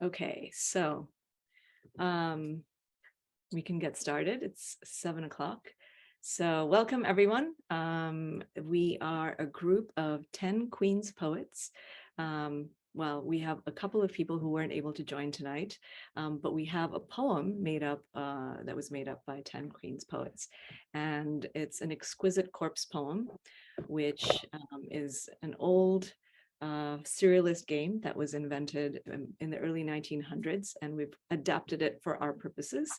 Okay, so we can get started. It's 7 o'clock. So welcome everyone. We are a group of 10 Queens poets. Well, we have a couple of people who weren't able to join tonight, but we have a poem made up that was made up by 10 Queens poets. And it's an exquisite corpse poem, which is an old serialist game that was invented in the early 1900s, and we've adapted it for our purposes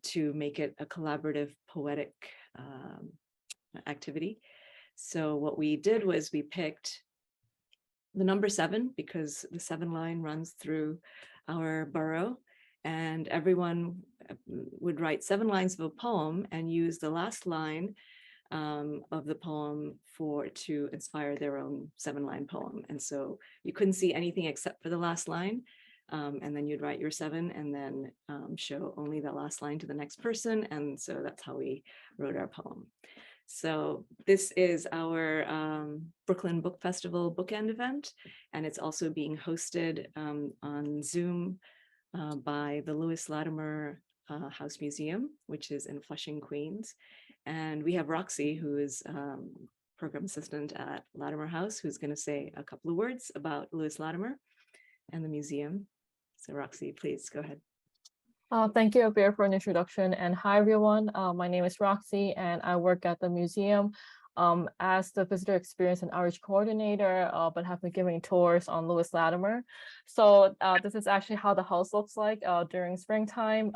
to make it a collaborative poetic activity. So what we did was we picked the number 7 because the 7 line runs through our borough, and everyone would write 7 lines of a poem and use the last line of the poem to inspire their own 7-line poem. And so you couldn't see anything except for the last line. And then you'd write your 7 and then show only the last line to the next person. And so that's how we wrote our poem. So this is our Brooklyn Book Festival Bookend event, and it's also being hosted on Zoom by the Lewis Latimer House Museum, which is in Flushing, Queens. And we have Roxy, who is program assistant at Latimer House, who's going to say a couple of words about Lewis Latimer and the museum. So Roxy, please go ahead. Thank you, Abeer, for an introduction. And hi, everyone. My name is Roxy, and I work at the museum as the visitor experience and outreach coordinator, but have been giving tours on Lewis Latimer. So this is actually how the house looks like during springtime.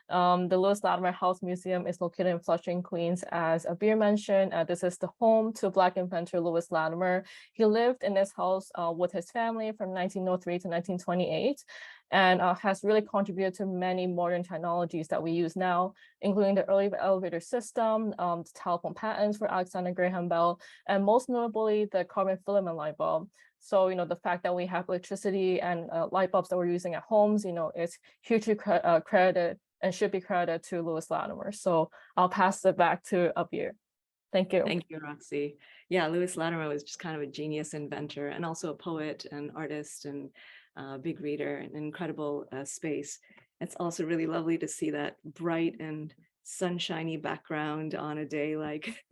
The Lewis Latimer House Museum is located in Flushing, Queens. As Abeer mentioned, this is the home to Black inventor Lewis Latimer. He lived in this house with his family from 1903 to 1928. And has really contributed to many modern technologies that we use now, including the early elevator system, the telephone patents for Alexander Graham Bell, and most notably the carbon filament light bulb. So, the fact that we have electricity and light bulbs that we're using at homes, is hugely credited and should be credited to Lewis Latimer. So I'll pass it back to Abeer. Thank you. Thank you, Roxy. Yeah, Lewis Latimer was just kind of a genius inventor and also a poet and artist and big reader, an incredible space. It's also really lovely to see that bright and sunshiny background on a day like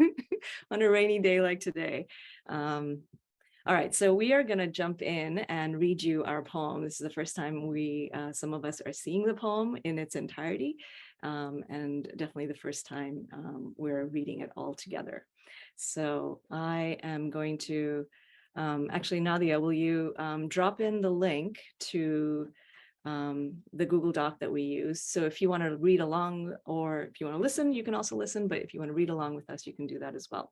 on a rainy day like today. All right, so we are going to jump in and read you our poem. This is the first time some of us are seeing the poem in its entirety, and definitely the first time we're reading it all together. So I am going to actually, Nadia, will you drop in the link to the Google Doc that we use? So if you want to read along, or if you want to listen, you can also listen, but if you want to read along with us, you can do that as well.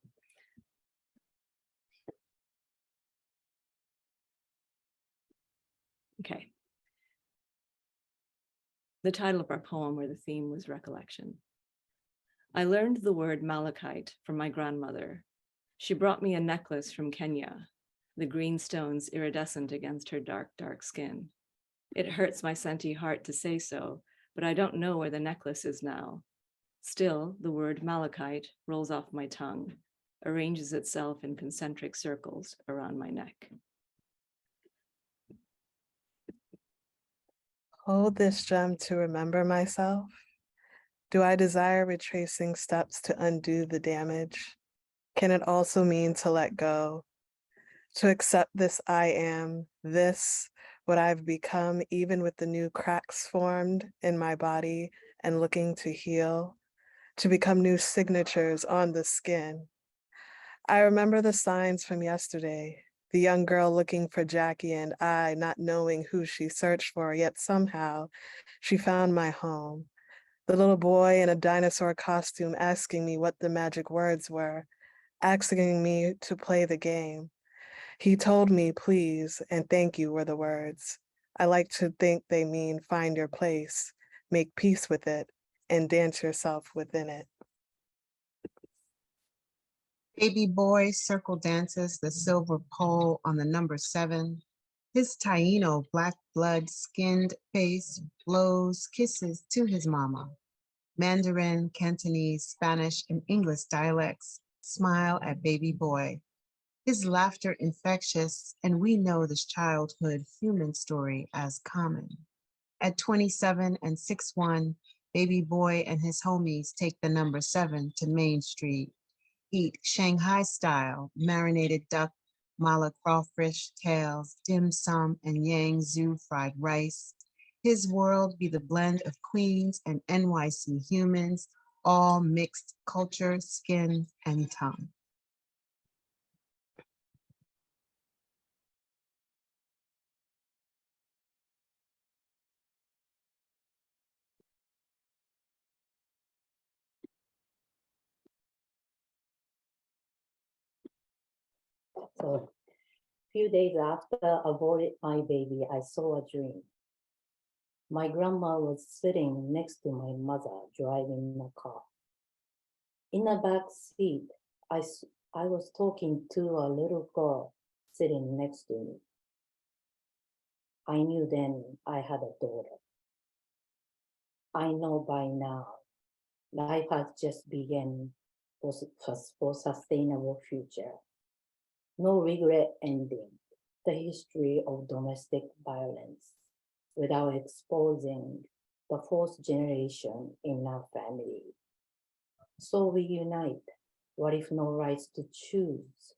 Okay. The title of our poem, or the theme, was recollection. I learned the word malachite from my grandmother. She brought me a necklace from Kenya, the green stones iridescent against her dark, dark skin. It hurts my senti heart to say so, but I don't know where the necklace is now. Still, the word malachite rolls off my tongue, arranges itself in concentric circles around my neck. Hold this gem to remember myself. Do I desire retracing steps to undo the damage? Can it also mean to let go? To accept this I am, this, what I've become, even with the new cracks formed in my body and looking to heal, to become new signatures on the skin. I remember the signs from yesterday, the young girl looking for Jackie and I not knowing who she searched for, yet somehow she found my home. The little boy in a dinosaur costume asking me what the magic words were, asking me to play the game. He told me, please, and thank you were the words. I like to think they mean find your place, make peace with it, and dance yourself within it. Baby boy circle dances the silver pole on the number 7. His Taino black blood skinned face blows kisses to his mama. Mandarin, Cantonese, Spanish, and English dialects smile at baby boy. his laughter infectious, and we know this childhood human story as common. At 27 and 6'1", baby boy and his homies take the number 7 to Main Street, eat Shanghai style marinated duck, mala crawfish tails, dim sum, and yang zhu fried rice. His world be the blend of Queens and NYC humans, all mixed culture, skin, and tongue. So few days after I aborted my baby, I saw a dream. My grandma was sitting next to my mother driving a car. In the back seat, I was talking to a little girl sitting next to me. I knew then I had a daughter. I know by now, life has just begun for sustainable future. No regret ending the history of domestic violence without exposing the fourth generation in our family. So we unite. What if no rights to choose?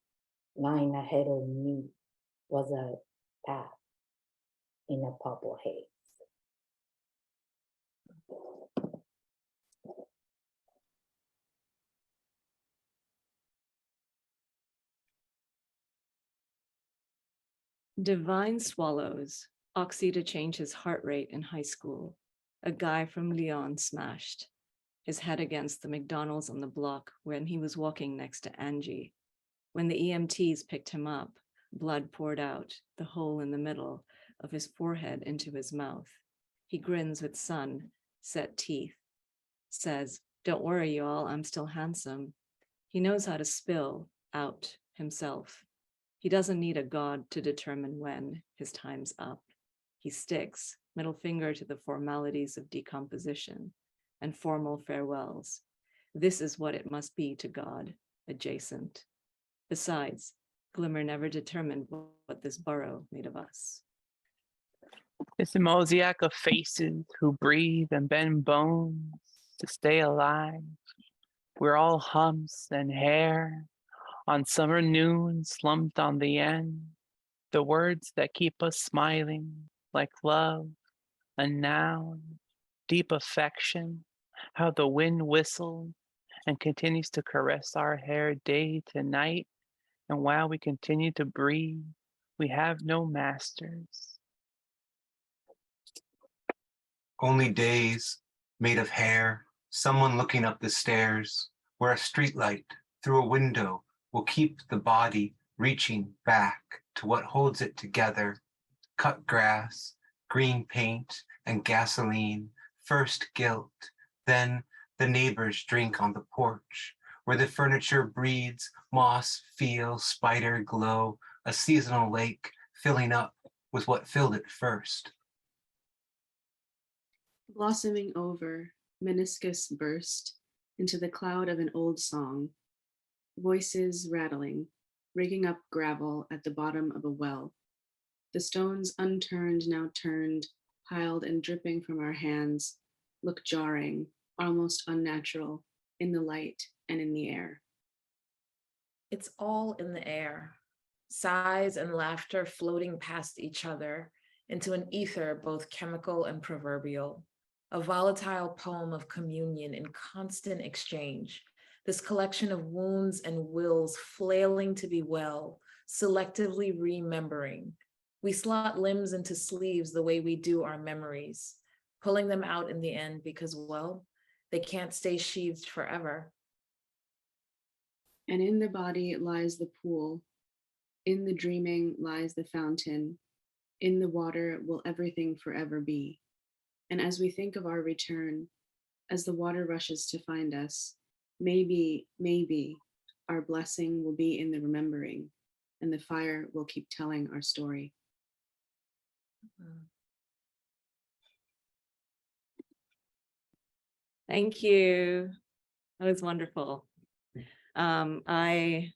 Lying ahead of me was a path in a purple haze. Divine swallows, oxy to change his heart rate in high school. A guy from Lyon smashed his head against the McDonald's on the block when he was walking next to Angie. When the EMTs picked him up, blood poured out the hole in the middle of his forehead into his mouth. He grins with sun-set teeth, says, "Don't worry, y'all, I'm still handsome." He knows how to spill out himself. He doesn't need a god to determine when his time's up. He sticks, middle finger to the formalities of decomposition and formal farewells. This is what it must be to God, adjacent. Besides, Glimmer never determined what this burrow made of us. It's a mosaic of faces who breathe and bend bones to stay alive. We're all humps and hair on summer noon slumped on the end. The words that keep us smiling, like love, a noun, deep affection, how the wind whistles and continues to caress our hair day to night. And while we continue to breathe, we have no masters. Only days made of hair, someone looking up the stairs, where a streetlight through a window will keep the body reaching back to what holds it together. Cut grass, green paint, and gasoline, first guilt, then the neighbors drink on the porch, where the furniture breeds moss, feel, spider glow, a seasonal lake filling up with what filled it first. Blossoming over, meniscus burst into the cloud of an old song, voices rattling, raking up gravel at the bottom of a well. The stones unturned, now turned, piled and dripping from our hands, look jarring, almost unnatural, in the light and in the air. It's all in the air, sighs and laughter floating past each other into an ether both chemical and proverbial, a volatile poem of communion in constant exchange, this collection of wounds and wills flailing to be well, selectively remembering. We slot limbs into sleeves the way we do our memories, pulling them out in the end because, well, they can't stay sheathed forever. And in the body lies the pool. In the dreaming lies the fountain. In the water will everything forever be. And as we think of our return, as the water rushes to find us, maybe our blessing will be in the remembering, and the fire will keep telling our story. Thank you. That was wonderful. I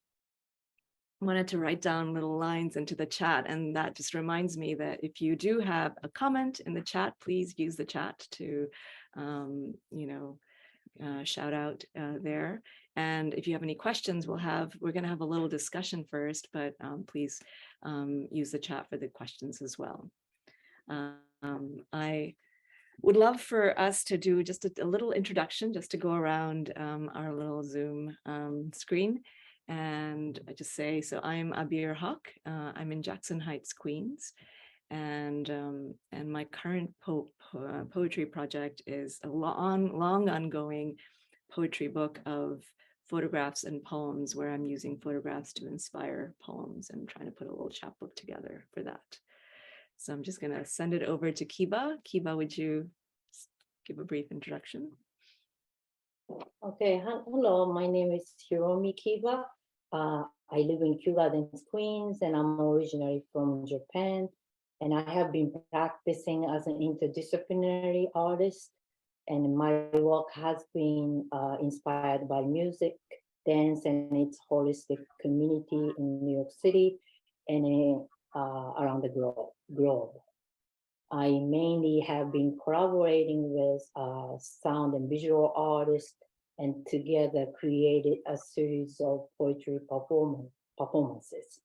wanted to write down little lines into the chat, and that just reminds me that if you do have a comment in the chat, please use the chat to, shout out there. And if you have any questions, we're going to have a little discussion first, but please use the chat for the questions as well. I would love for us to do just a little introduction, just to go around our little Zoom screen. And I just say, so I'm Abeer Hoque. I'm in Jackson Heights, Queens. And my current poetry project is a long ongoing poetry book of photographs and poems, where I'm using photographs to inspire poems and trying to put a little chapbook together for that. So I'm just going to send it over to Kiba. Kiba, would you give a brief introduction? Okay, hello, my name is Hiromi Kiba. I live in Kew Gardens, Queens, and I'm originally from Japan. And I have been practicing as an interdisciplinary artist. And my work has been inspired by music, dance, and its holistic community in New York City and around the globe. I mainly have been collaborating with sound and visual artists, and together created a series of poetry performances.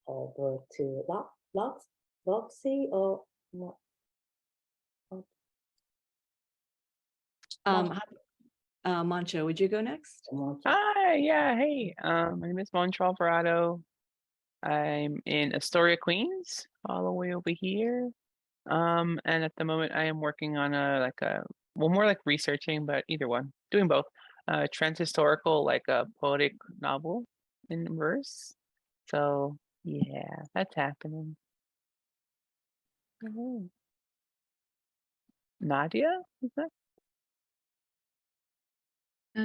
Over to Roxy or Moncho, would you go next? Hi, yeah, hey. My name is Moncho Alvarado. I'm in Astoria, Queens, all the way over here. And at the moment I am working on more like researching, but either one, doing both. Transhistorical, like a poetic novel in verse. So yeah, that's happening. Nadia, is that?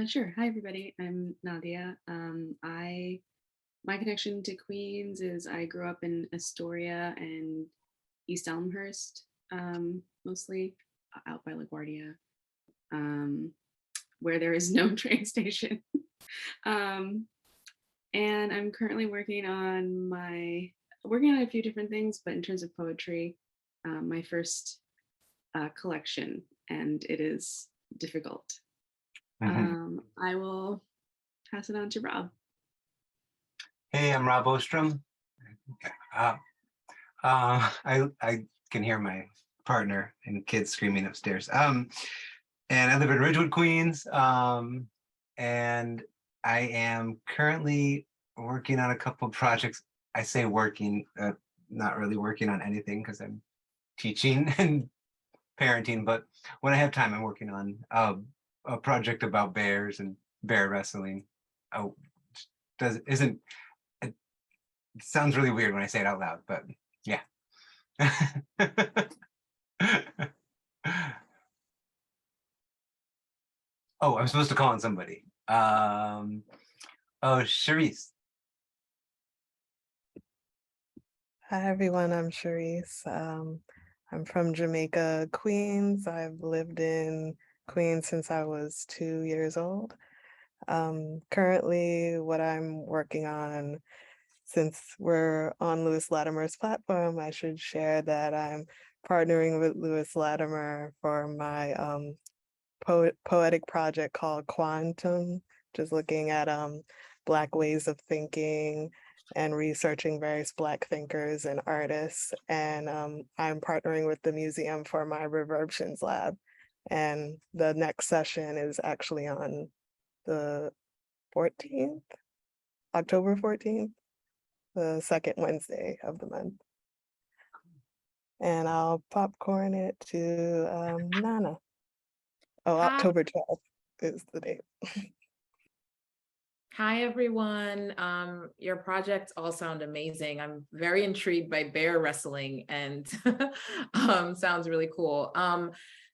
Sure. Hi, everybody. I'm Nadia. My connection to Queens is I grew up in Astoria and East Elmhurst, mostly out by LaGuardia, where there is no train station. And I'm currently working on a few different things, but in terms of poetry, my first collection, and it is difficult. I will pass it on to Rob. Hey, I'm Rob Ostrom. I can hear my partner and kids screaming upstairs. And I live in Ridgewood, Queens. And I am currently working on a couple projects. I say working, not really working on anything because I'm teaching and parenting. But when I have time, I'm working on a project about bears and bear wrestling. Oh, it sounds really weird when I say it out loud, but yeah. Oh, I'm supposed to call on somebody. Oh, Sherese. Hi everyone, I'm Sherese. I'm from Jamaica, Queens. I've lived in Queens since I was 2 years old. Currently, what I'm working on, since we're on Lewis Latimer's platform, I should share that I'm partnering with Lewis Latimer for my poetic project called Quantum, just looking at Black ways of thinking and researching various Black thinkers and artists. And I'm partnering with the museum for my Reverbtions lab. And the next session is actually on the 14th, October 14th, the second Wednesday of the month. And I'll popcorn it to Nana. Oh, October 12th is the date. Hi, everyone. Your projects all sound amazing. I'm very intrigued by bear wrestling and sounds really cool.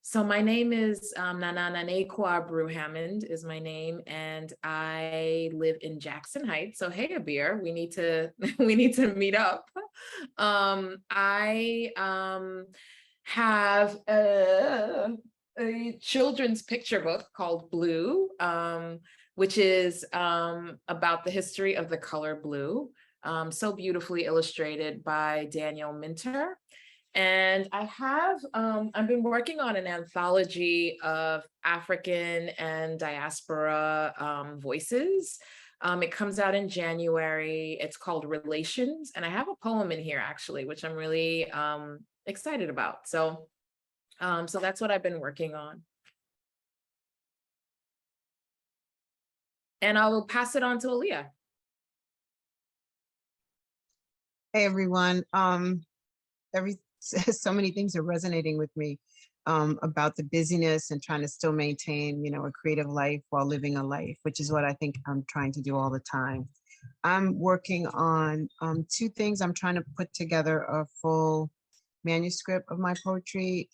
So my name is Ekua Brew-Hammond is my name, and I live in Jackson Heights. So hey, Abeer, we need to meet up. I have a children's picture book called Blue, which is about the history of the color blue, so beautifully illustrated by Daniel Minter. And I've been working on an anthology of African and diaspora voices. It comes out in January. It's called Relations. And I have a poem in here actually, which I'm really excited about. So that's what I've been working on. And I will pass it on to Allia. Hey everyone. So many things are resonating with me about the busyness and trying to still maintain, a creative life while living a life, which is what I think I'm trying to do all the time. I'm working on two things. I'm trying to put together a full manuscript of my poetry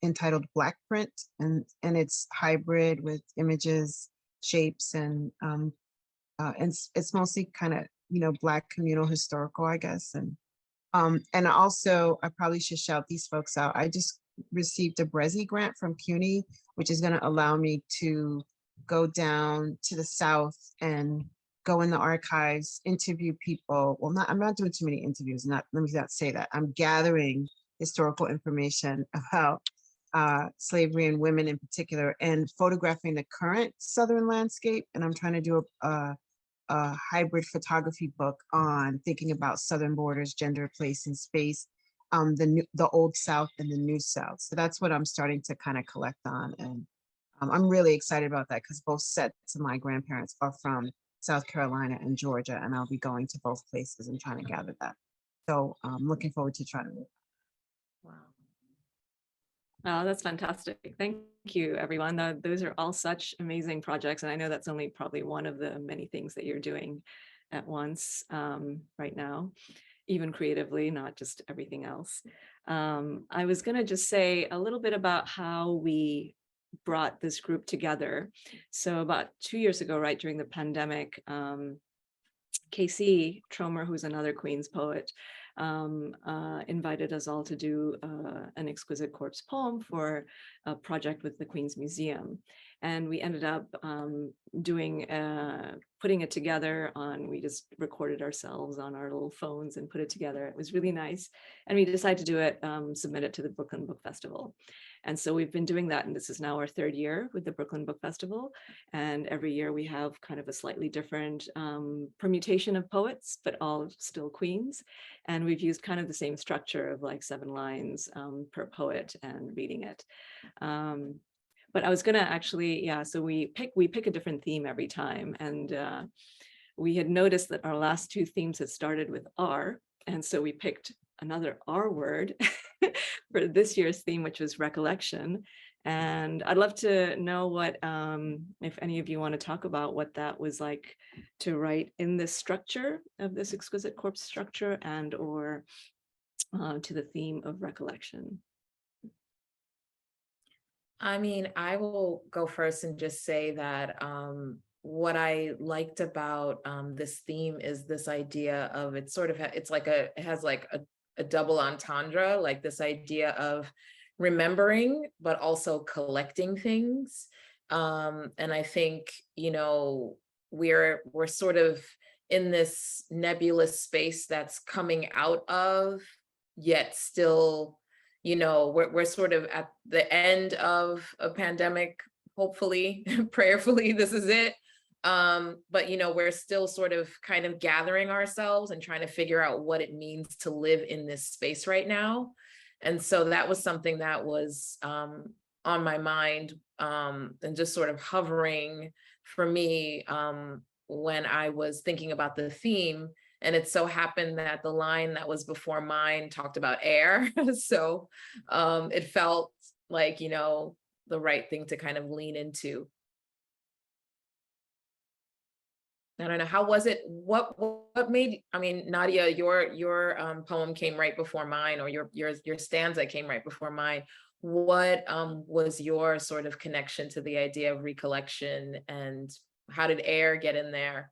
entitled Black Print, and it's hybrid with images, shapes, and it's mostly kind of Black communal historical, I guess. And also, I probably should shout these folks out. I just received a Brezzy grant from CUNY, which is going to allow me to go down to the South and go in the archives, interview people. Well, I'm not doing too many interviews. Let me not say that. I'm gathering historical information about slavery and women in particular, and photographing the current Southern landscape. And I'm trying to do a hybrid photography book on thinking about Southern borders, gender, place, and space, the old South and the new South. So that's what I'm starting to kind of collect on. And I'm really excited about that because both sets of my grandparents are from South Carolina and Georgia, and I'll be going to both places and trying to gather that. So I'm looking forward to trying to do that. Wow. Oh, that's fantastic. Thank you, everyone. Those are all such amazing projects. And I know that's only probably one of the many things that you're doing at once right now, even creatively, not just everything else. I was going to just say a little bit about how we brought this group together. So about 2 years ago, right during the pandemic, KC Tromer, who's another Queens poet, invited us all to do an exquisite corpse poem for a project with the Queens Museum. And we ended up putting it together we just recorded ourselves on our little phones and put it together. It was really nice. And we decided to do it, submit it to the Brooklyn Book Festival. And so we've been doing that. And this is now our 3rd year with the Brooklyn Book Festival. And every year we have kind of a slightly different permutation of poets, but all still Queens. And we've used kind of the same structure of like 7 lines per poet and reading it. But I was gonna actually, so we pick a different theme every time. And we had noticed that our last 2 themes had started with R. And so we picked another R word for this year's theme, which was recollection. And I'd love to know what, if any of you want to talk about what that was like to write in this structure of this exquisite corpse structure and or to the theme of recollection. I mean, I will go first and just say that what I liked about this theme is this idea of it has like a double entendre, like this idea of remembering, but also collecting things. And I think, we're sort of in this nebulous space that's coming out of, yet still, we're sort of at the end of a pandemic, hopefully, prayerfully, this is it. But we're still sort of kind of gathering ourselves and trying to figure out what it means to live in this space right now. And so that was something that was on my mind and just sort of hovering for me when I was thinking about the theme. And it so happened that the line that was before mine talked about air. So it felt like, the right thing to kind of lean into. I don't know, how was it? What made, Nadia, your poem came right before mine, or your stanza came right before mine. What was your sort of connection to the idea of recollection, and how did air get in there?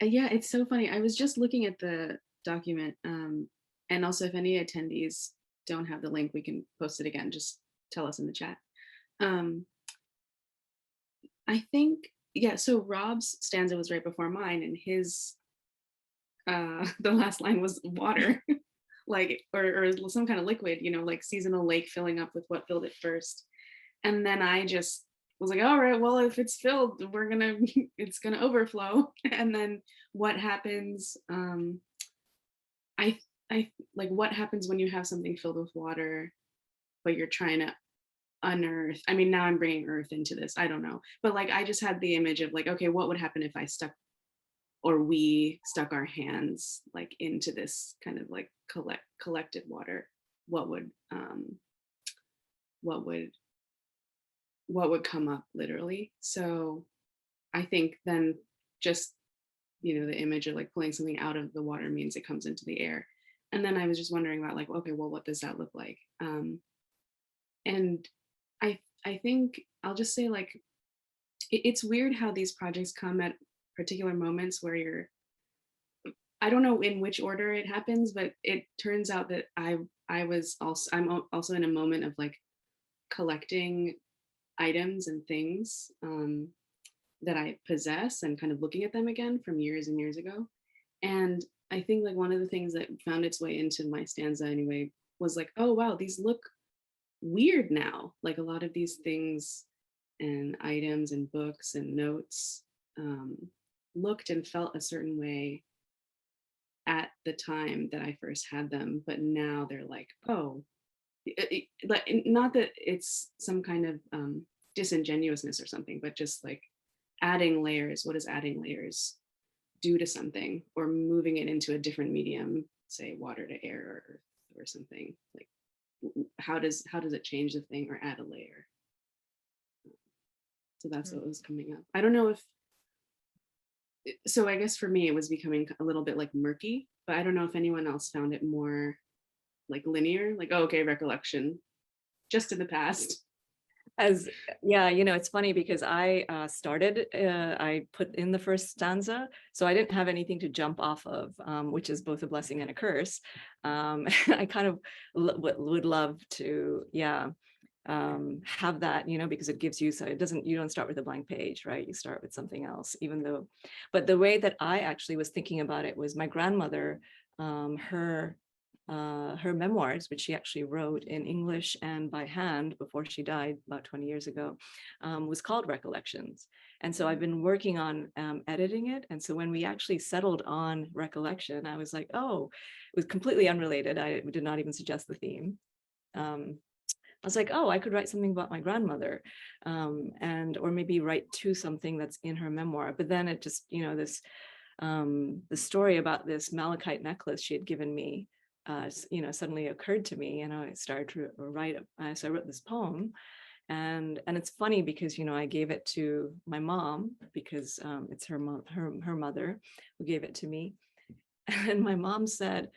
Yeah, it's so funny. I was just looking at the document, and also if any attendees don't have the link, we can post it again. Just tell us in the chat. Um, I think, yeah, so Rob's stanza was right before mine, and his the last line was water. Like or some kind of liquid, you know, like seasonal lake filling up with what filled it first. And then I just was like, all right, well, if it's filled, we're gonna it's gonna overflow. And then what happens, I like what happens when you have something filled with water, but you're trying to unearth. I mean, now I'm bringing earth into this, I don't know, but like I just had the image of like, okay, what would happen if I stuck, or we stuck our hands like into this kind of like collected water? What would what would what would come up literally? So I think then just, you know, the image of like pulling something out of the water means it comes into the air. And then I was just wondering about like, okay, well, what does that look like? And I think I'll just say like it's weird how these projects come at particular moments where you're, I don't know in which order it happens, but it turns out that I'm also in a moment of like collecting items and things that I possess and kind of looking at them again from years and years ago. And I think like one of the things that found its way into my stanza anyway was like, oh wow, these look weird now. Like a lot of these things and items and books and notes looked and felt a certain way at the time that I first had them, but now they're like, oh, not that it's some kind of disingenuousness or something, but just like adding layers. What does adding layers do to something, or moving it into a different medium, say water to air or earth or something? Like, how does it change the thing or add a layer? So that's what was coming up. I don't know if, so I guess for me it was becoming a little bit like murky, but I don't know if anyone else found it more like linear, like, oh, okay, recollection, just in the past. As yeah, you know, it's funny because I I put in the first stanza, so I didn't have anything to jump off of, which is both a blessing and a curse. I kind of would love to, yeah, have that, you know, because it gives you, so it doesn't, you don't start with a blank page, right? You start with something else, even though, but the way that I actually was thinking about it was my grandmother, her memoirs, which she actually wrote in English and by hand before she died about 20 years ago, was called Recollections. And so I've been working on editing it. And so when we actually settled on Recollection, I was like, oh, it was completely unrelated. I did not even suggest the theme. I was like, oh, I could write something about my grandmother, or maybe write to something that's in her memoir. But then it just, you know, this, the story about this malachite necklace she had given me, you know, suddenly occurred to me, and I started to write. So I wrote this poem, and it's funny because, you know, I gave it to my mom because it's her mother who gave it to me, and my mom said,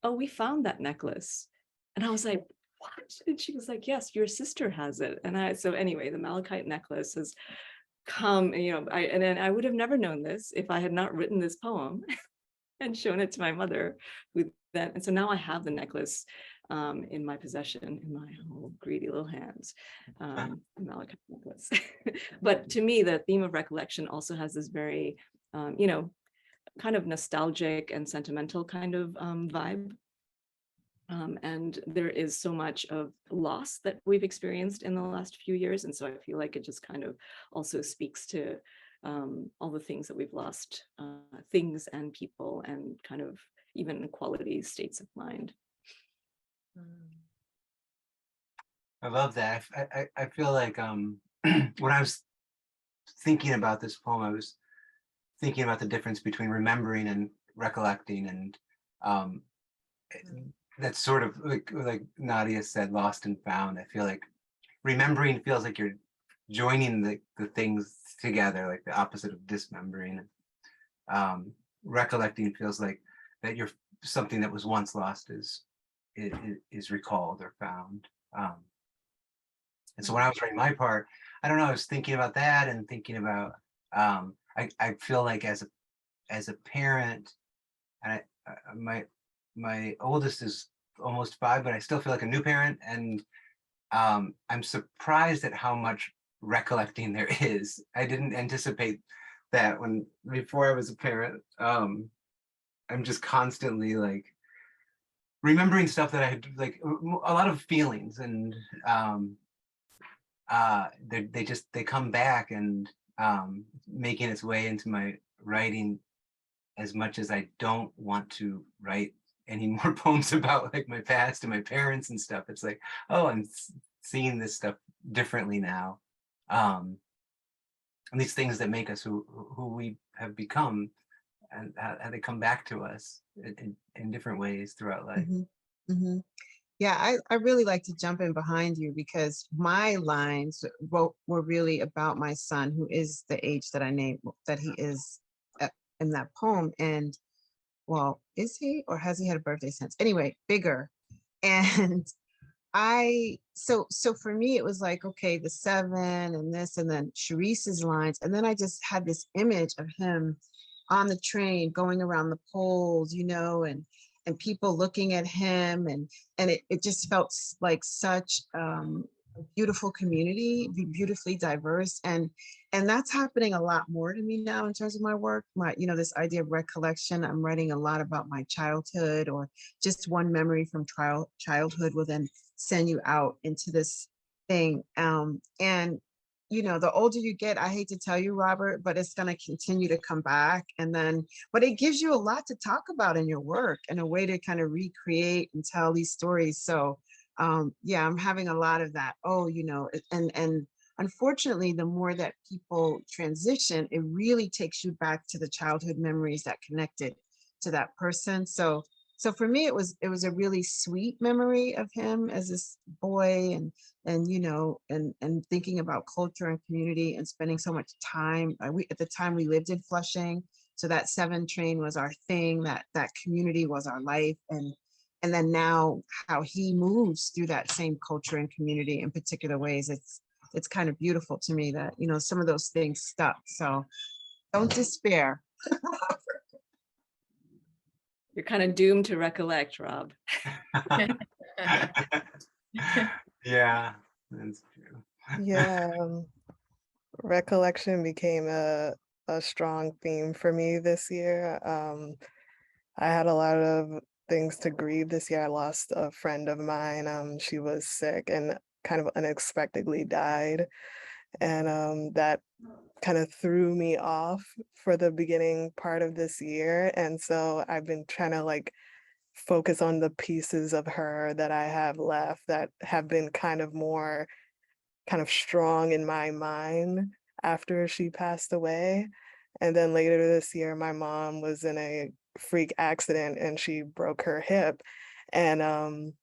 "Oh, we found that necklace," and I was like, "What?" And she was like, "Yes, your sister has it." And so anyway, the malachite necklace has come, you know, and then I would have never known this if I had not written this poem and shown it to my mother, who then, and so now I have the necklace in my possession, in my whole greedy little hands, the malachite necklace. But to me, the theme of recollection also has this very, you know, kind of nostalgic and sentimental kind of vibe. And there is so much of loss that we've experienced in the last few years. And so I feel like it just kind of also speaks to all the things that we've lost, things and people, and kind of even qualities, states of mind. I love that. I feel like when I was thinking about this poem, I was thinking about the difference between remembering and recollecting, and that's sort of like Nadia said, lost and found. I feel like remembering feels like you're joining the things together, like the opposite of dismembering. Recollecting feels like that you're something that was once lost is recalled or found. And so when I was writing my part, I don't know, I was thinking about that and thinking about I feel like as a parent, and my oldest is almost 5, but I still feel like a new parent, and I'm surprised at how much recollecting there is. I didn't anticipate that before I was a parent. I'm just constantly like remembering stuff that I had, like a lot of feelings, and they come back, and making its way into my writing, as much as I don't want to write any more poems about like my past and my parents and stuff. It's like, oh, I'm seeing this stuff differently now. And these things that make us who we have become, and how they come back to us in different ways throughout life. Mhm. Yeah, I really like to jump in behind you, because my lines were really about my son, who is the age that I named that he is in that poem. And well, is he, or has he had a birthday since? Anyway, bigger. And so for me, it was like, okay, the 7 and this, and then Sherese's lines. And then I just had this image of him on the train going around the poles, and people looking at him, and it just felt like such a beautiful community, beautifully diverse, and that's happening a lot more to me now in terms of my work. This idea of recollection. I'm writing a lot about my childhood, or just one memory from childhood will then send you out into this thing. And the older you get, I hate to tell you, Robert, but it's going to continue to come back. But it gives you a lot to talk about in your work, and a way to kind of recreate and tell these stories. So yeah, I'm having a lot of that. And unfortunately, the more that people transition, it really takes you back to the childhood memories that connected to that person. So for me, it was a really sweet memory of him as this boy, and thinking about culture and community, and spending so much time. At the time we lived in Flushing, so that 7 train was our thing. That community was our life, and then now how he moves through that same culture and community in particular ways. It's kind of beautiful to me that some of those things stuck. So don't despair. You're kind of doomed to recollect, Rob. Yeah, that's true. Yeah, recollection became a strong theme for me this year. I had a lot of things to grieve this year. I lost a friend of mine. She was sick and kind of unexpectedly died. And that kind of threw me off for the beginning part of this year. And so I've been trying to like focus on the pieces of her that I have left that have been kind of more kind of strong in my mind after she passed away. And then later this year, my mom was in a freak accident and she broke her hip. And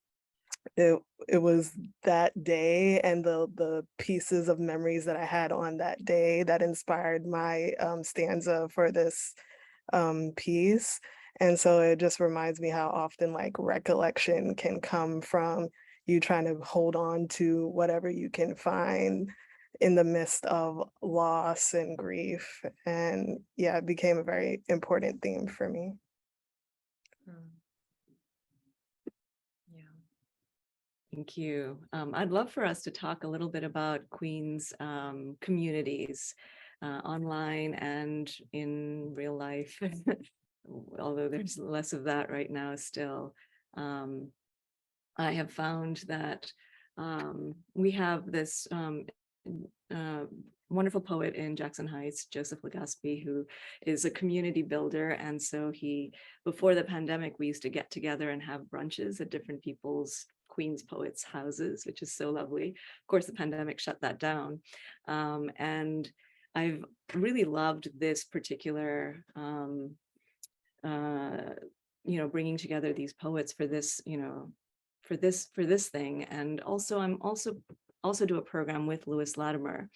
it was that day and the pieces of memories that I had on that day that inspired my stanza for this piece. And so it just reminds me how often like recollection can come from you trying to hold on to whatever you can find in the midst of loss and grief. And yeah, it became a very important theme for me. Yeah. Thank you. I'd love for us to talk a little bit about Queens communities online and in real life, although there's less of that right now still. I have found that we have this wonderful poet in Jackson Heights, Joseph Legaspi, who is a community builder. And so before the pandemic, we used to get together and have brunches at different people's Queens poets' houses, which is so lovely. Of course, the pandemic shut that down. And I've really loved this particular, bringing together these poets for this, for this thing. And also, I'm also do a program with Lewis Latimer,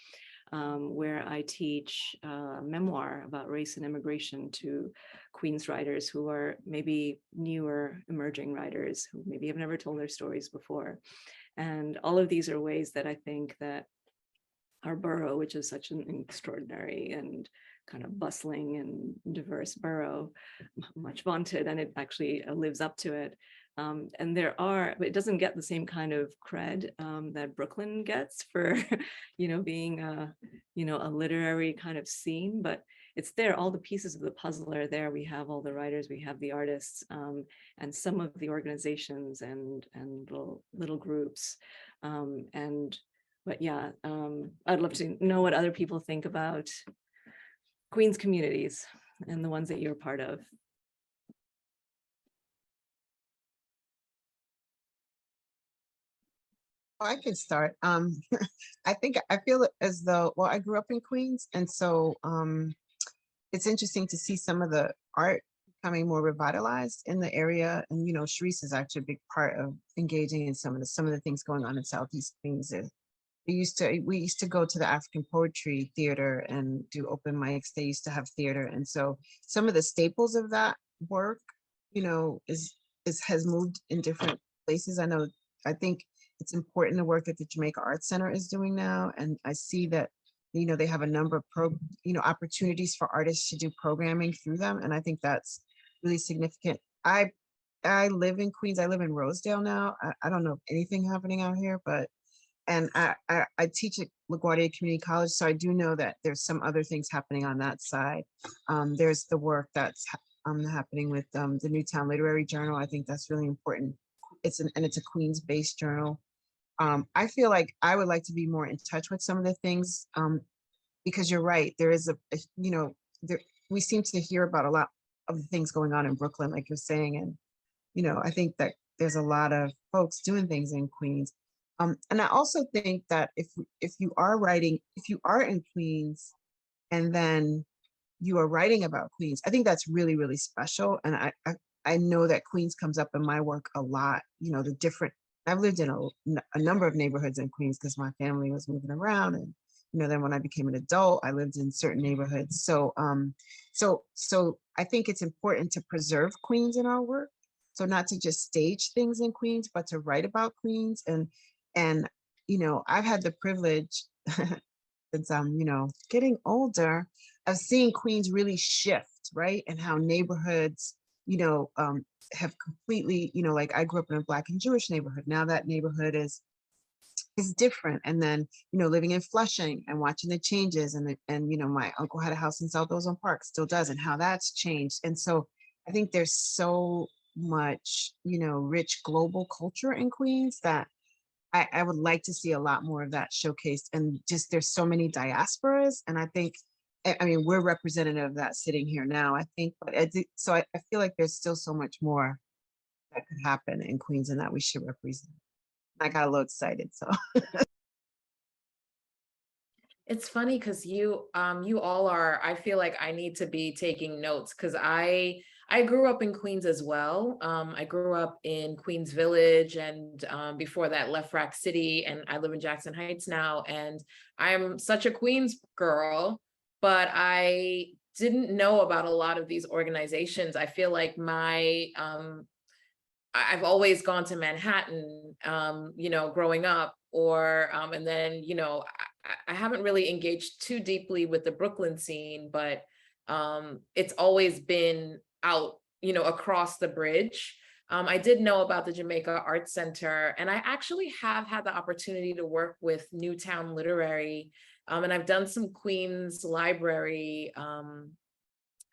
where I teach memoir about race and immigration to Queens writers who are maybe newer emerging writers who maybe have never told their stories before. And all of these are ways that I think that our borough, which is such an extraordinary and kind of bustling and diverse borough, much vaunted, and it actually lives up to it, And there are, but it doesn't get the same kind of cred that Brooklyn gets for, being a literary kind of scene, but it's there. All the pieces of the puzzle are there. We have all the writers, we have the artists, and some of the organizations and little groups. But yeah, I'd love to know what other people think about Queens communities and the ones that you're part of. I can start. I feel as though, well, I grew up in Queens, and so it's interesting to see some of the art becoming more revitalized in the area. And Sherese is actually a big part of engaging in some of the things going on in Southeast Queens. We used to go to the African Poetry Theater and do open mics. They used to have theater, and so some of the staples of that work, has moved in different places. I think it's important the work that the Jamaica Arts Center is doing now, and I see that they have a number of opportunities for artists to do programming through them, and I think that's really significant. I live in Queens. I live in Rosedale now. I don't know of anything happening out here, and I teach at LaGuardia Community College, so I do know that there's some other things happening on that side. There's the work that's happening with the Newtown Literary Journal. I think that's really important. It's a Queens-based journal. I feel like I would like to be more in touch with some of the things, because you're right. There is we seem to hear about a lot of the things going on in Brooklyn, like you're saying, and I think that there's a lot of folks doing things in Queens. And I also think that if you are in Queens, and then you are writing about Queens, I think that's really, really special. And I know that Queens comes up in my work a lot. I've lived in a number of neighborhoods in Queens because my family was moving around, and then when I became an adult, I lived in certain neighborhoods. So I think it's important to preserve Queens in our work. So not to just stage things in Queens, but to write about Queens. And I've had the privilege since I'm getting older of seeing Queens really shift, right? And how neighborhoods have completely, like I grew up in a Black and Jewish neighborhood. Now that neighborhood is different. And then, living in Flushing and watching the changes, and my uncle had a house in South Ozone Park, still does, and how that's changed. And so I think there's so much, rich global culture in Queens that I would like to see a lot more of that showcased. And just there's so many diasporas, and I think, we're representative of that sitting here now, I think, but I feel like there's still so much more that could happen in Queens and that we should represent. I got a little excited, so. It's funny because you all are, I feel like I need to be taking notes because I grew up in Queens as well. I grew up in Queens Village, and before that Left Rack City, and I live in Jackson Heights now, and I'm such a Queens girl, but I didn't know about a lot of these organizations. I feel like I've always gone to Manhattan, growing up, or and then I haven't really engaged too deeply with the Brooklyn scene, but it's always been out, across the bridge. I did know about the Jamaica Arts Center, and I actually have had the opportunity to work with Newtown Literary, and I've done some Queens Library,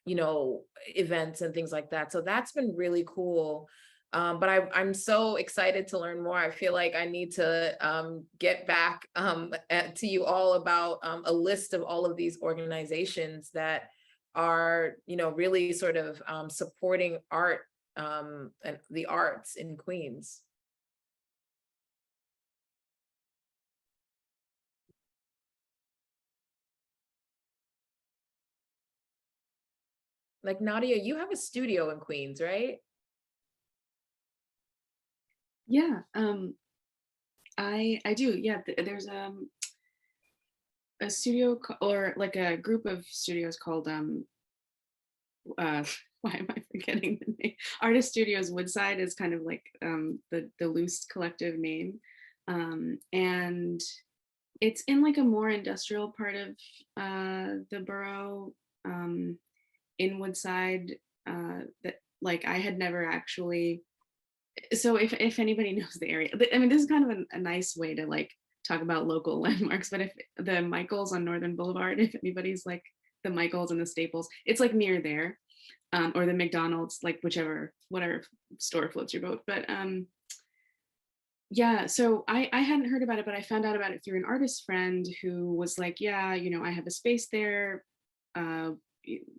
events and things like that. So that's been really cool. But I'm so excited to learn more. I feel like I need to get back to you all about a list of all of these organizations that are, really sort of supporting art and the arts in Queens. Like Nadia, you have a studio in Queens, right? Yeah, I do. Yeah, there's a studio or like a group of studios called why am I forgetting the name? Artist Studios Woodside is kind of like the loose collective name, and it's in like a more industrial part of the borough, in Woodside, that like I had never actually So if anybody knows the area, I mean, this is kind of a nice way to like talk about local landmarks, but if the Michaels on Northern Boulevard, if anybody's like the Michaels and the Staples, it's like near there, or the McDonald's, like whatever store floats your boat. But yeah, so I hadn't heard about it, but I found out about it through an artist friend who was like, yeah, you know, I have a space there.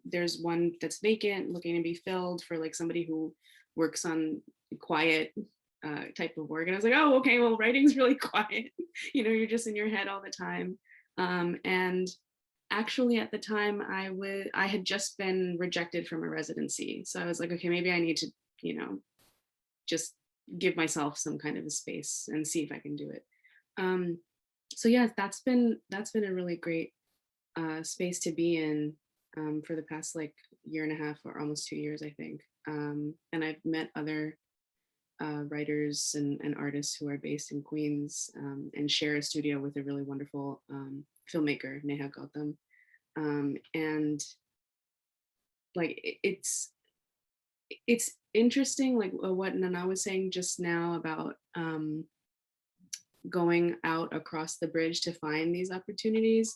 There's one that's vacant, looking to be filled for like somebody who works on quiet type of work. And I was like, oh, okay, well, writing's really quiet. You know, you're just in your head all the time. And actually at the time I had just been rejected from a residency. So I was like, okay, maybe I need to, you know, just give myself some kind of a space and see if I can do it. So yeah, that's been a really great space to be in for the past like year and a half or almost 2 years, I think. And I've met other writers and artists who are based in Queens and share a studio with a really wonderful filmmaker, Neha Gautam. And like it's interesting, like what Nana was saying just now about going out across the bridge to find these opportunities.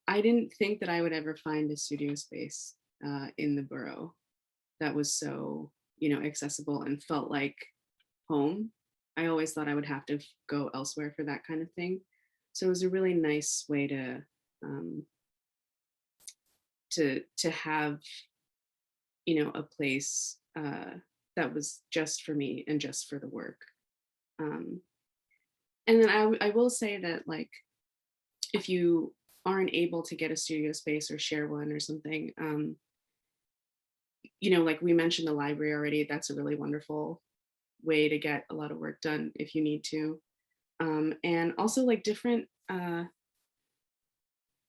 I didn't think that I would ever find a studio space in the borough that was so, you know, accessible and felt like home. I always thought I would have to go elsewhere for that kind of thing. So it was a really nice way to have, you know, a place that was just for me and just for the work. And then I will say that, like, if you aren't able to get a studio space or share one or something, you know, like we mentioned the library already, that's a really wonderful way to get a lot of work done if you need to. And also like different, I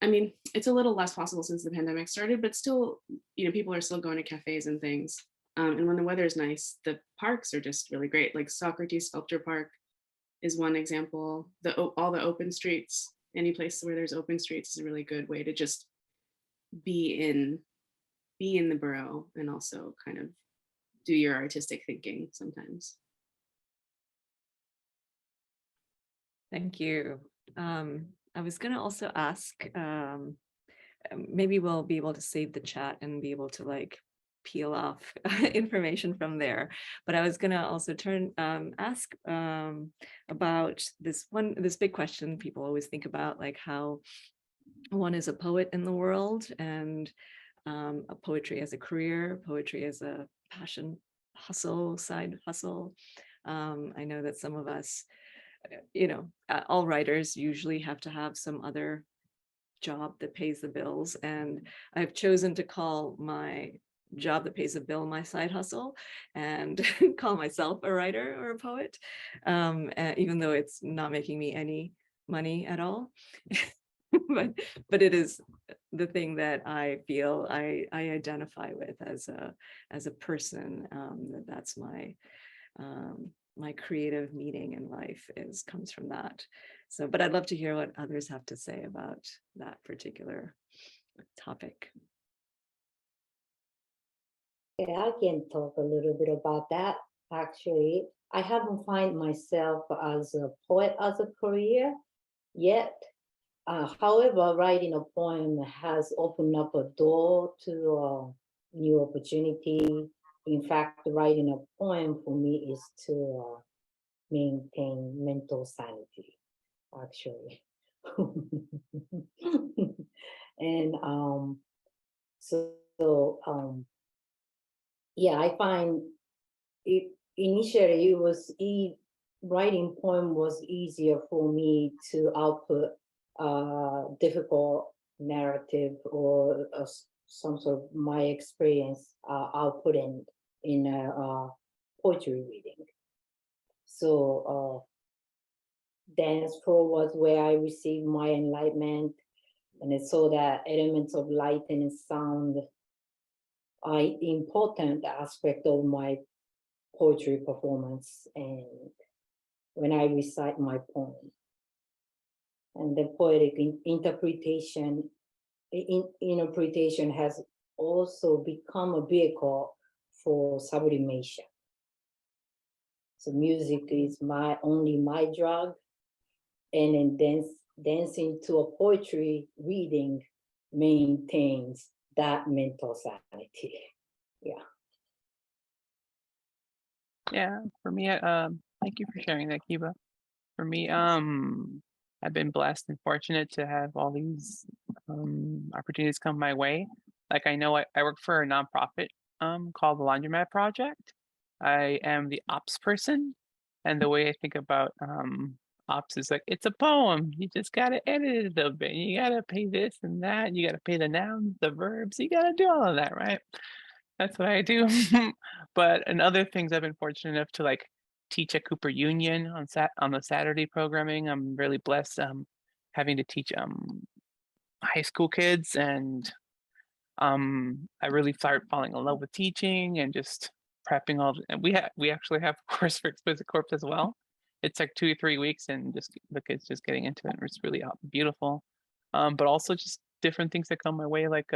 mean, it's a little less possible since the pandemic started, but still, you know, people are still going to cafes and things. And when the weather is nice, the parks are just really great. Like Socrates Sculpture Park is one example. All the open streets, any place where there's open streets is a really good way to just be in the borough and also kind of do your artistic thinking sometimes. Thank you. I was going to also ask, maybe we'll be able to save the chat and be able to like peel off information from there. But I was going to also ask about this big question people always think about, like how one is a poet in the world, and a poetry as a career, poetry as a passion, side hustle. I know that some of us, you know, all writers usually have to have some other job that pays the bills. And I've chosen to call my job that pays a bill my side hustle, and call myself a writer or a poet, even though it's not making me any money at all. but it is the thing that I feel I identify with as a person. That's my my creative meaning in life comes from that. So, but I'd love to hear what others have to say about that particular topic. Yeah, I can talk a little bit about that. Actually, I haven't find myself as a poet as a career yet. However, writing a poem has opened up a door to a new opportunity. In fact, writing a poem for me is to maintain mental sanity, actually. And yeah, I find it initially writing poem was easier for me to output difficult narrative or some sort of my experience output in a poetry reading. So dance floor was where I received my enlightenment, and I saw that elements of light and sound are important aspect of my poetry performance and when I recite my poem. And the poetic interpretation has also become a vehicle for sublimation. So music is only my drug. And then dancing to a poetry reading maintains that mental sanity. Yeah. Yeah, for me, thank you for sharing that, Kiba. For me, I've been blessed and fortunate to have all these opportunities come my way. Like I know I work for a nonprofit called the Laundromat Project. I am the ops person, and the way I think about ops is like it's a poem. You just gotta edit it a little bit. You gotta pay this and that. You gotta pay the nouns, the verbs. You gotta do all of that, right? That's what I do. But in other things, I've been fortunate enough to like teach at Cooper Union on the Saturday programming. I'm really blessed having to teach high school kids, and I really started falling in love with teaching and just prepping and we actually have a course for Exquisite Corpse as well. It's like 2 or 3 weeks, and just the kids just getting into it. It's really beautiful. But also just different things that come my way, like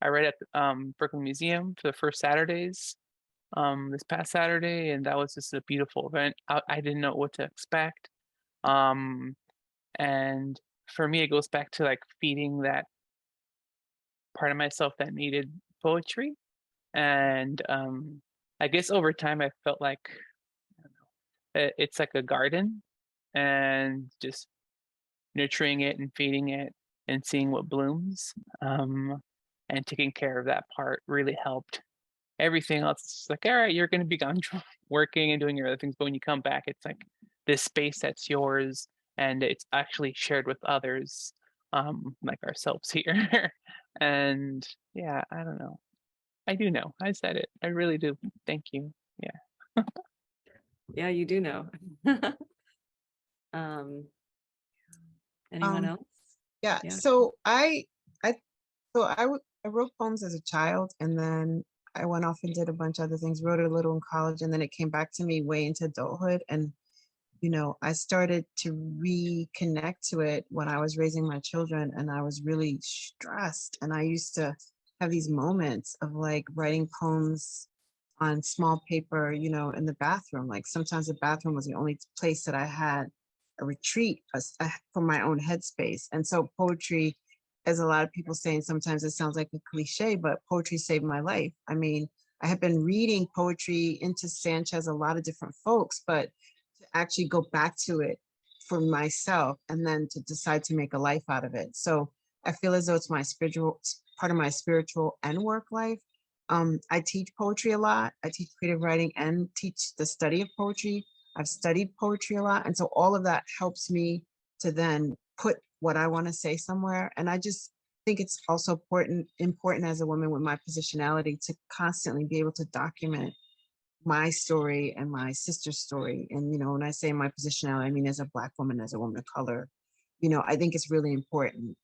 I read at the Brooklyn Museum for the first Saturdays this past Saturday, and that was just a beautiful event. I didn't know what to expect. And for me, it goes back to like feeding that part of myself that needed poetry. And I guess over time, I felt like I don't know, it's like a garden, and just nurturing it and feeding it and seeing what blooms. And taking care of that part really helped. Everything else is just like, all right, you're going to be gone working and doing your other things, but when you come back, it's like this space that's yours, and it's actually shared with others, like ourselves here. And yeah, I don't know. I do know. I said it. I really do. Thank you. Yeah. Yeah, you do know. Anyone else? Yeah. Yeah. So I wrote poems as a child, and then I went off and did a bunch of other things, wrote a little in college, and then it came back to me way into adulthood. And, I started to reconnect to it when I was raising my children, and I was really stressed. And I used to have these moments of like writing poems on small paper, in the bathroom. Like sometimes the bathroom was the only place that I had a retreat for my own headspace. And so poetry, as a lot of people saying, sometimes it sounds like a cliche, but poetry saved my life. I mean, I have been reading poetry into Sanchez, a lot of different folks, but to actually go back to it for myself and then to decide to make a life out of it. So I feel as though it's part of my spiritual and work life. I teach poetry a lot. I teach creative writing and teach the study of poetry. I've studied poetry a lot. And so all of that helps me to then put what I want to say somewhere. And I just think it's also important as a woman with my positionality to constantly be able to document my story and my sister's story. And, when I say my positionality, I mean, as a Black woman, as a woman of color, I think it's really important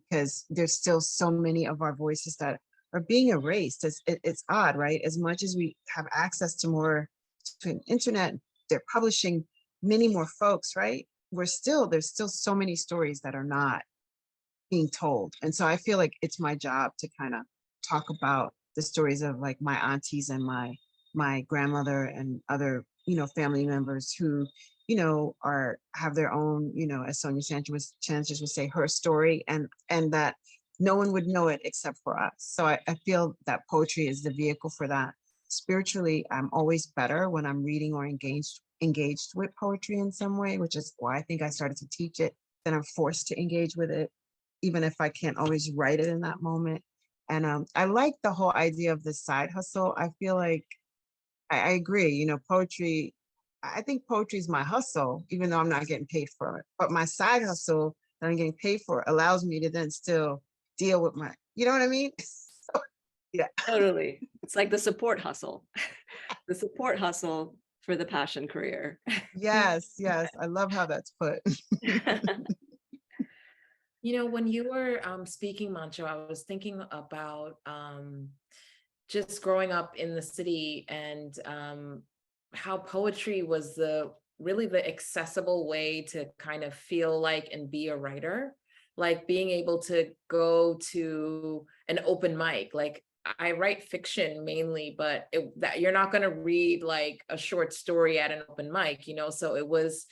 because there's still so many of our voices that are being erased. It's odd, right? As much as we have access to an internet, they're publishing many more folks, right? There's still so many stories that are not being told. And so I feel like it's my job to kind of talk about the stories of like my aunties and my grandmother and other, family members who, have their own, as Sonia Sanchez would say, her story, and that no one would know it except for us. So I feel that poetry is the vehicle for that. Spiritually, I'm always better when I'm reading or engaged with poetry in some way, which is why I think I started to teach it. Then I'm forced to engage with it, even if I can't always write it in that moment. And I like the whole idea of the side hustle. I feel like I agree, poetry, I think poetry is my hustle, even though I'm not getting paid for it. But my side hustle that I'm getting paid for allows me to then still deal with you know what I mean? So, yeah. Totally. It's like the support hustle. The support hustle for the passion career. Yes, I love how that's put. When you were speaking, Moncho, I was thinking about just growing up in the city and how poetry was really the accessible way to kind of feel like and be a writer, like being able to go to an open mic. Like I write fiction mainly, but that you're not going to read like a short story at an open mic, you know? So it was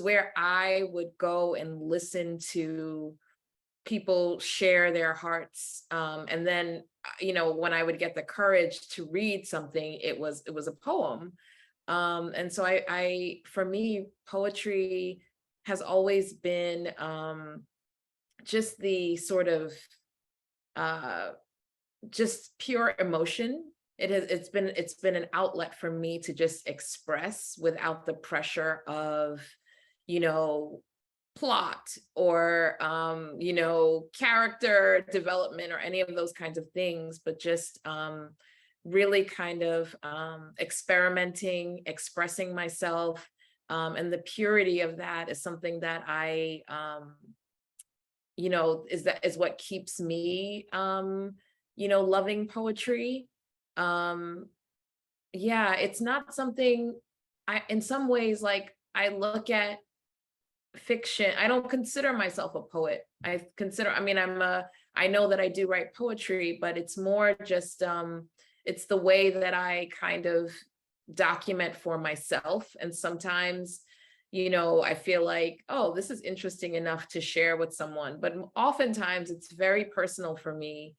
where I would go and listen to people share their hearts. And then, you know, when I would get the courage to read something, it was a poem. And so for me, poetry has always been just the sort of just pure emotion. It's been an outlet for me to just express without the pressure of, you know, plot or you know, character development or any of those kinds of things, but just really kind of experimenting, expressing myself, and the purity of that is something that I you know, is what keeps me you know, loving poetry. Yeah, it's not something in some ways, like I look at fiction. I don't consider myself a poet. I mean, I know that I do write poetry, but it's more just, it's the way that I kind of document for myself. And sometimes, you know, I feel like, oh, this is interesting enough to share with someone, but oftentimes it's very personal for me.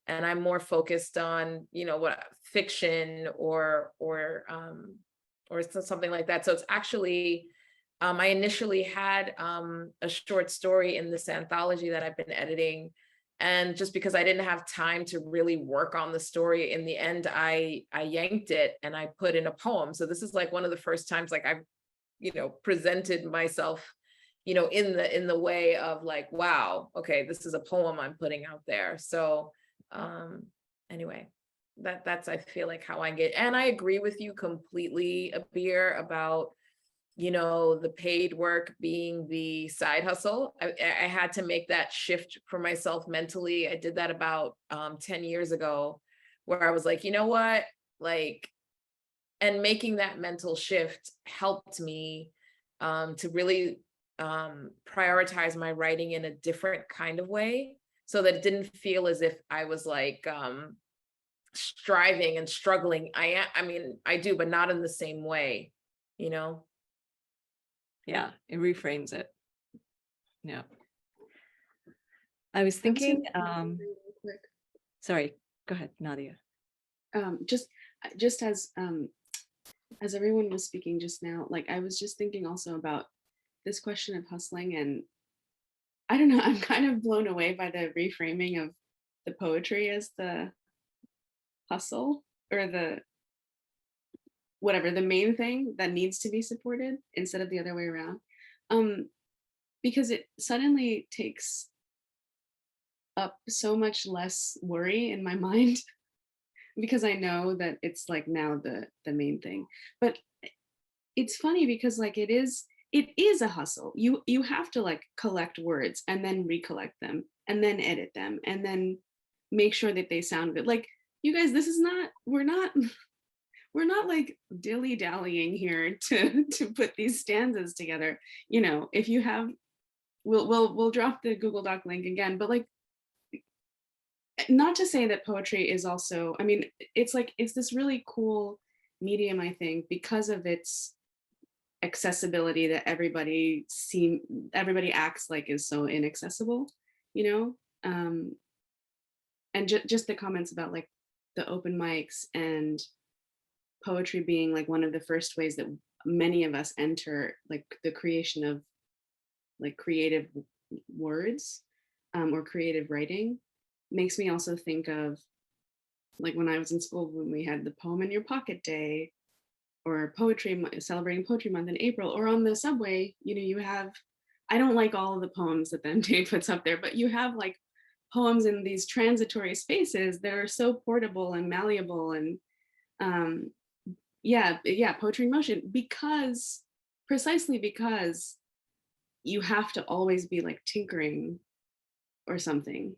And I'm more focused on, you know, what fiction or something like that. So it's actually, I initially had a short story in this anthology that I've been editing. And just because I didn't have time to really work on the story, in the end, I yanked it and I put in a poem. So this is like one of the first times like I've, you know, presented myself, you know, in the way of like, wow, okay, this is a poem I'm putting out there. So anyway, that's I feel like how I get. And I agree with you completely, Abeer, about, you know, the paid work being the side hustle. I had to make that shift for myself mentally. I did that about 10 years ago, where I was like, you know what, like, and making that mental shift helped me to really prioritize my writing in a different kind of way, so that it didn't feel as if I was like striving and struggling. I mean, I do, but not in the same way, you know? Yeah, it reframes it. Yeah. I was thinking, Quick. sorry, go ahead, Nadia. Just as everyone was speaking just now, like I was just thinking also about this question of hustling, and I don't know, I'm kind of blown away by the reframing of the poetry as the hustle, or the whatever, the main thing that needs to be supported instead of the other way around. Because it suddenly takes up so much less worry in my mind because I know that it's like now the main thing. But it's funny because like it is a hustle. You have to like collect words and then recollect them and then edit them and then make sure that they sound good. Like, you guys, this is not, we're not like dilly-dallying here to put these stanzas together. You know, if you have, we'll drop the Google Doc link again, but like, not to say that poetry is also, I mean, it's like, it's this really cool medium, I think, because of its accessibility, that everybody acts like is so inaccessible, you know? And just the comments about like the open mics and poetry being like one of the first ways that many of us enter like the creation of like creative words or creative writing, makes me also think of like when I was in school, when we had the Poem in Your Pocket Day, or celebrating Poetry Month in April, or on the subway, you know, you have, I don't like all of the poems that the MTA puts up there, but you have like poems in these transitory spaces that are so portable and malleable, and yeah, poetry in motion, because precisely because you have to always be like tinkering or something.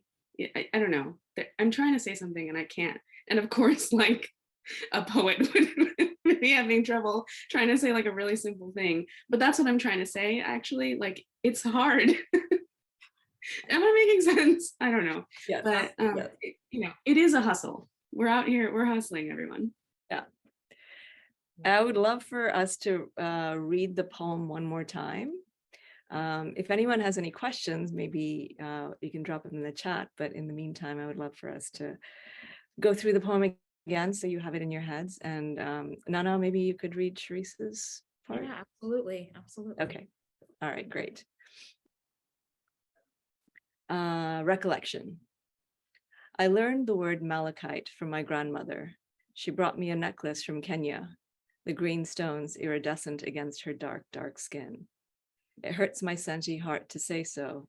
I don't know. I'm trying to say something and I can't. And of course, like a poet would be having trouble trying to say like a really simple thing. But that's what I'm trying to say, actually. Like, it's hard. Am I making sense? I don't know. Yes. But Yes. you know, it is a hustle. we're out here, we're hustling, everyone. Yeah. I would love for us to read the poem one more time. If anyone has any questions, maybe you can drop them in the chat. But in the meantime, I would love for us to go through the poem again so you have it in your heads. And Nana, maybe you could read Sherese's part. Yeah, absolutely. Absolutely. Okay. All right, great. Recollection. I learned the word malachite from my grandmother. She brought me a necklace from Kenya, the green stones iridescent against her dark, dark skin. It hurts my senti heart to say so,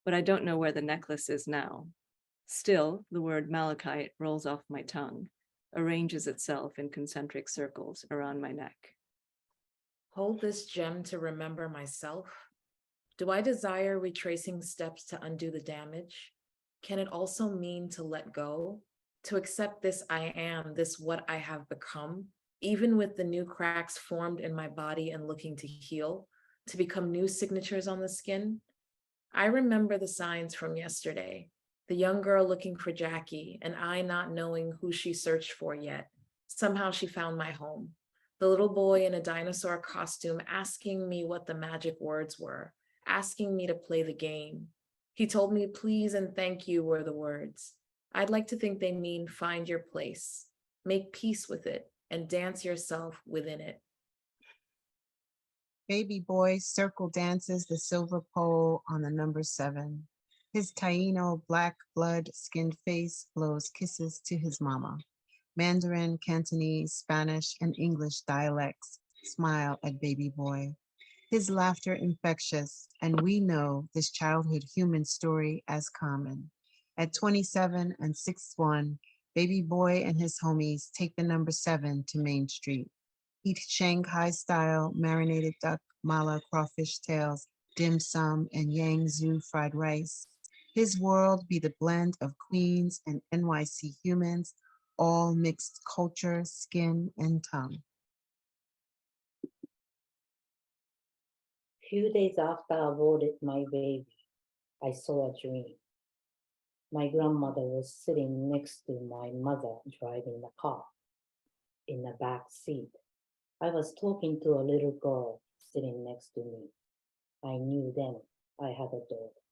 but I don't know where the necklace is now. Still, the word malachite rolls off my tongue, arranges itself in concentric circles around my neck. Hold this gem to remember myself. Do I desire retracing steps to undo the damage? Can it also mean to let go? To accept this I am, this what I have become, even with the new cracks formed in my body and looking to heal, to become new signatures on the skin? I remember the signs from yesterday, the young girl looking for Jackie and I not knowing who she searched for yet. Somehow she found my home. The little boy in a dinosaur costume asking me what the magic words were, asking me to play the game. He told me please and thank you were the words. I'd like to think they mean find your place, make peace with it, and dance yourself within it. Baby boy circle dances the silver pole on the number 7. His Taino black blood skinned face blows kisses to his mama. Mandarin, Cantonese, Spanish, and English dialects smile at baby boy. His laughter infectious, and we know this childhood human story as common. At 27 and 6'1", baby boy and his homies take the number 7 to Main Street. Eat Shanghai-style marinated duck, mala crawfish tails, dim sum, and Yangzhou fried rice. His world be the blend of Queens and NYC humans, all mixed culture, skin, and tongue. Few days after I aborted my baby, I saw a dream. My grandmother was sitting next to my mother driving the car. In the back seat, I was talking to a little girl sitting next to me. I knew then I had a daughter.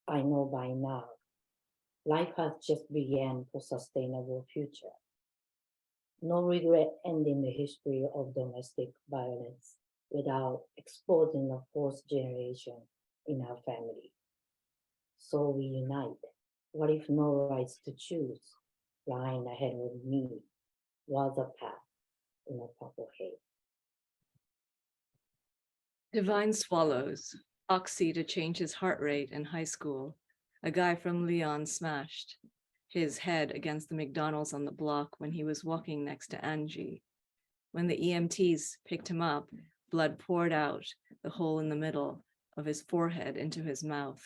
I know by now, life has just begun for sustainable future. No regret ending the history of domestic violence without exposing the fourth generation in our family. So we unite. What if no rights to choose? Lying ahead of me was a path in a purple haze. Divine swallows, oxy to change his heart rate in high school. A guy from Leon smashed his head against the McDonald's on the block when he was walking next to Angie. When the EMTs picked him up, blood poured out the hole in the middle of his forehead into his mouth.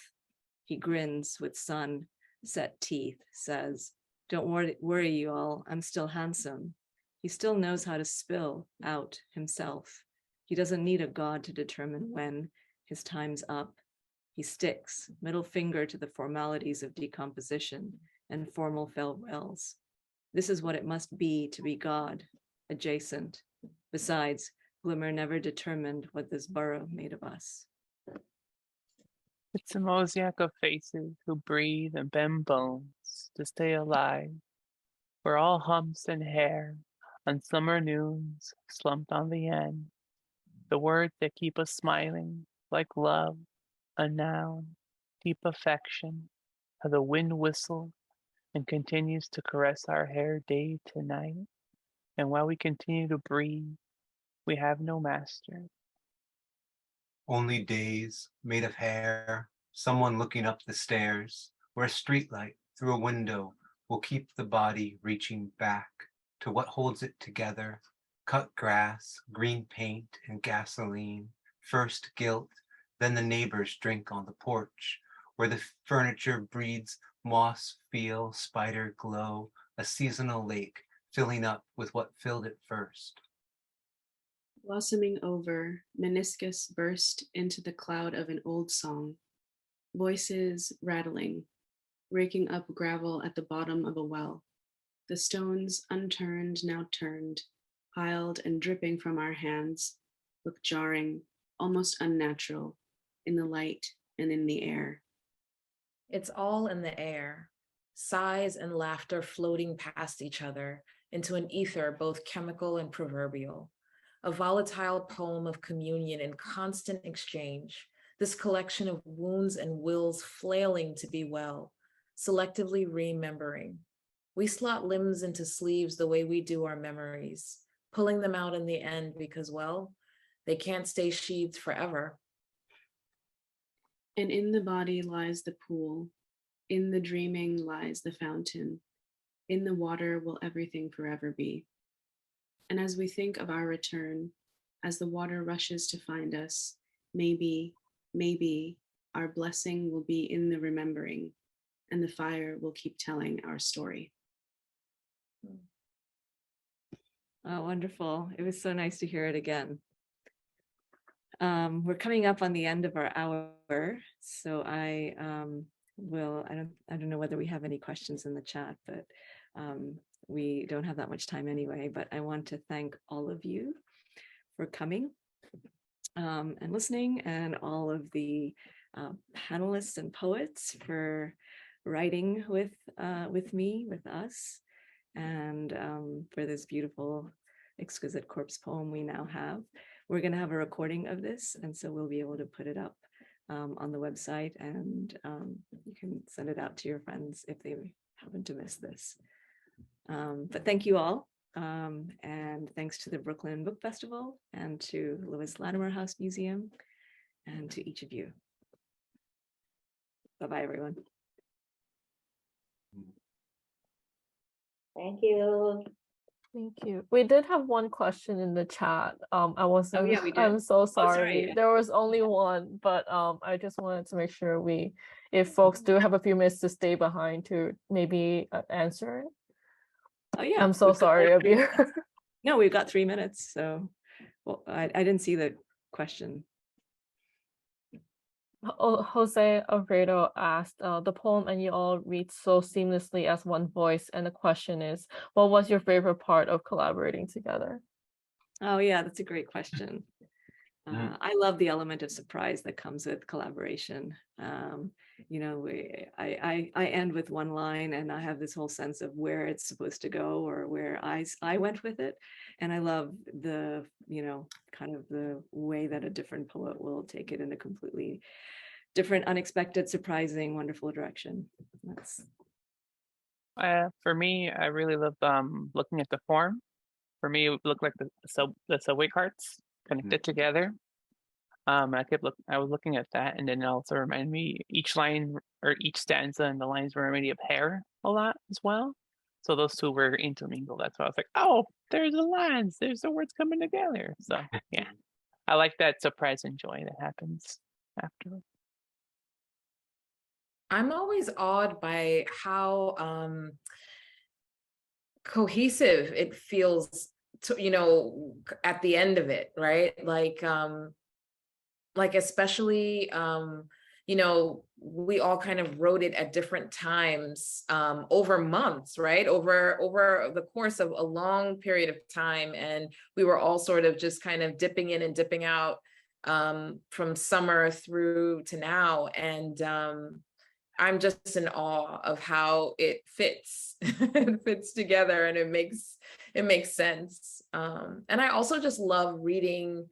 He grins with sun-set teeth, says, "Don't worry, you all, I'm still handsome." He still knows how to spill out himself. He doesn't need a god to determine when his time's up. He sticks, middle finger to the formalities of decomposition and formal farewells. This is what it must be to be God, adjacent. Besides, Glimmer never determined what this borough made of us. It's a mosaic of faces who breathe and bend bones to stay alive. We're all humps and hair on summer noons slumped on the end. The words that keep us smiling, like love, a noun, deep affection, how the wind whistles and continues to caress our hair day to night. And while we continue to breathe, we have no master. Only days made of hair, someone looking up the stairs, where a streetlight through a window will keep the body reaching back to what holds it together. Cut grass, green paint, and gasoline. First guilt, then the neighbors drink on the porch, where the furniture breeds moss feel, spider glow, a seasonal lake filling up with what filled it first. Blossoming over, meniscus burst into the cloud of an old song. Voices rattling, raking up gravel at the bottom of a well. The stones unturned, now turned, piled and dripping from our hands, look jarring, almost unnatural, in the light and in the air. It's all in the air, sighs and laughter floating past each other into an ether both chemical and proverbial. A volatile poem of communion in constant exchange, this collection of wounds and wills flailing to be well, selectively remembering. We slot limbs into sleeves the way we do our memories, pulling them out in the end because, well, they can't stay sheathed forever. And in the body lies the pool, in the dreaming lies the fountain, in the water will everything forever be. And as we think of our return, as the water rushes to find us, maybe our blessing will be in the remembering, and the fire will keep telling our story. Oh, wonderful. It was so nice to hear it again. We're coming up on the end of our hour, so I don't know whether we have any questions in the chat, but we don't have that much time anyway. But I want to thank all of you for coming and listening, and all of the panelists and poets for writing with me, with us, and for this beautiful, exquisite corpse poem we now have. We're going to have a recording of this, and so we'll be able to put it up on the website, and you can send it out to your friends if they happen to miss this. But thank you all, and thanks to the Brooklyn Book Festival, and to Lewis Latimer House Museum, and to each of you. Bye-bye, everyone. Thank you. Thank you. We did have one question in the chat. I wasn't, Oh, yeah, we did. I'm so sorry. sorry. There was only one, but I just wanted to make sure if folks do have a few minutes to stay behind to maybe answer it. Oh yeah. I'm so sorry, Abeer. No, we've got 3 minutes. So well, I didn't see the question. Jose Alvarado asked, the poem and you all read so seamlessly as one voice, and the question is, what was your favorite part of collaborating together? Oh yeah, that's a great question. I love the element of surprise that comes with collaboration. You know, I end with one line, and I have this whole sense of where it's supposed to go, or where I went with it. And I love the, you know, kind of the way that a different poet will take it in a completely different, unexpected, surprising, wonderful direction. That's For me, I really love looking at the form. For me, it looked like the subway carts connected together. I was looking at that, and then it also reminded me each line or each stanza and the lines reminded me of hair a lot as well. So those two were intermingled. That's why I was like, oh, there's the lines, there's the words coming together. So yeah, I like that surprise and joy that happens afterwards. I'm always awed by how cohesive it feels to, you know, at the end of it, right? Like especially, you know, we all kind of wrote it at different times over months, right? Over the course of a long period of time. And we were all sort of just kind of dipping in and dipping out from summer through to now. And I'm just in awe of how it fits. It fits together, and it makes sense. And I also just love reading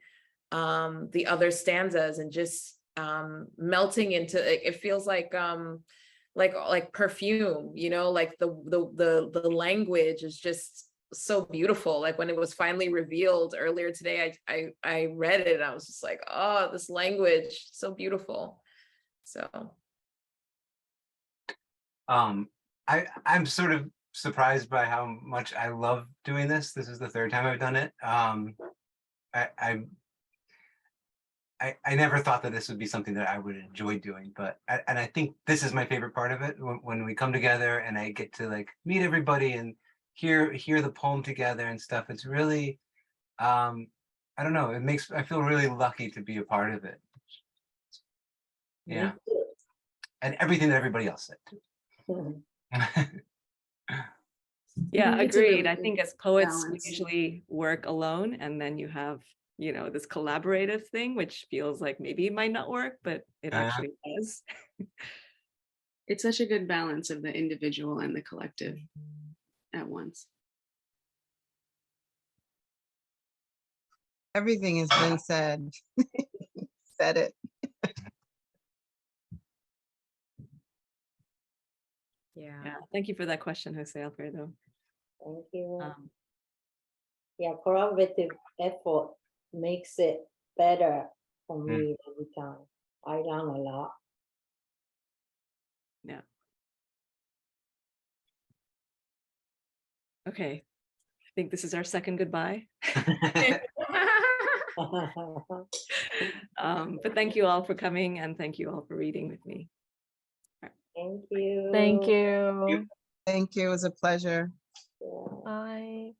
the other stanzas and just melting into it. Feels like perfume, you know, like the language is just so beautiful. Like when it was finally revealed earlier today, I read it and I was just like, oh, this language, so beautiful. So I'm sort of surprised by how much I love doing this. This is the third time I've done it. I never thought that this would be something that I would enjoy doing, but I think this is my favorite part of it, when we come together and I get to like meet everybody and hear the poem together and stuff. It's really, I don't know, I feel really lucky to be a part of it. Yeah. And everything that everybody else said too. Yeah, think it's a agreed. really I good think as poets, we balance. usually work alone, and then you have, this collaborative thing, which feels like maybe it might not work, but it actually does. It's such a good balance of the individual and the collective at once. Everything has been said. Said it. Yeah. Yeah, thank you for that question, Jose Alfredo. Thank you. Um, Yeah, collaborative effort makes it better for me every time. I learn a lot. yeah. Okay, I think this is our second goodbye. But thank you all for coming, and thank you all for reading with me. Thank you. Thank you. Thank you. It was a pleasure. Yeah. Bye.